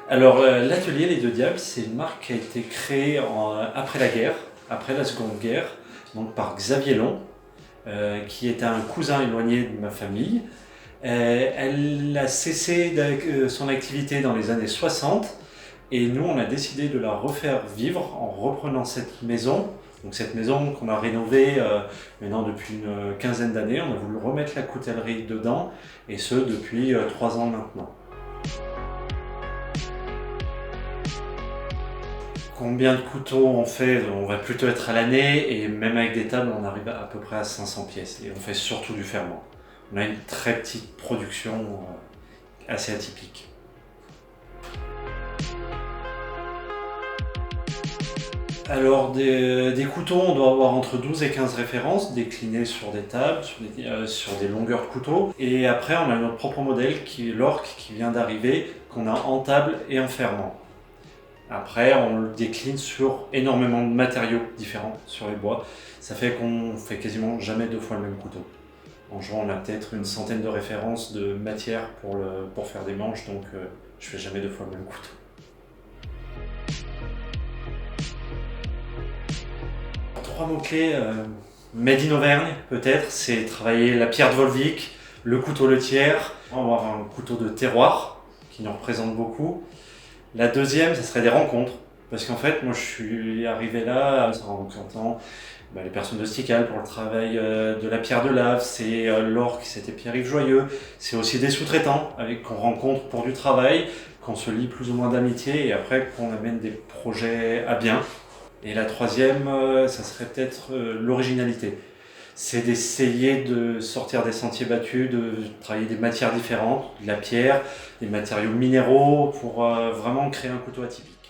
Alors, l'atelier Les Deux Diables, c'est une marque qui a été créée après la guerre, après la Seconde Guerre, donc par Xavier Long, qui était un cousin éloigné de ma famille. Elle a cessé son activité dans les années 60 et nous, on a décidé de la refaire vivre en reprenant cette maison. Donc cette maison qu'on a rénovée maintenant depuis une quinzaine d'années, on a voulu remettre la coutellerie dedans et ce depuis 3 ans maintenant. Combien de couteaux on fait? On va plutôt être à l'année et même avec des tables, on arrive à peu près à 500 pièces. Et on fait surtout du ferment. On a une très petite production assez atypique. Alors des couteaux, on doit avoir entre 12 et 15 références déclinées sur des tables, sur des longueurs de couteaux. Et après, on a notre propre modèle qui est l'Orque qui vient d'arriver, qu'on a en table et en ferment. Après, on le décline sur énormément de matériaux différents sur les bois. Ça fait qu'on fait quasiment jamais 2 fois le même couteau. En jouant, on a peut-être une centaine de références de matière pour faire des manches, donc je fais jamais 2 fois le même couteau. Trois mots-clés, Made in Auvergne peut-être, c'est travailler la pierre de Volvic, le couteau le tiers, on va avoir un couteau de terroir qui nous représente beaucoup. La deuxième, ce serait des rencontres. Parce qu'en fait, moi, je suis arrivé là en rencontrant les personnes de Stikal pour le travail de la pierre de lave. C'est l'Orque, c'était Pierre-Yves Joyeux. C'est aussi des sous-traitants qu'on rencontre pour du travail, qu'on se lie plus ou moins d'amitié et après qu'on amène des projets à bien. Et la troisième, ça serait peut-être l'originalité. C'est d'essayer de sortir des sentiers battus, de travailler des matières différentes, de la pierre, des matériaux minéraux, pour vraiment créer un couteau atypique.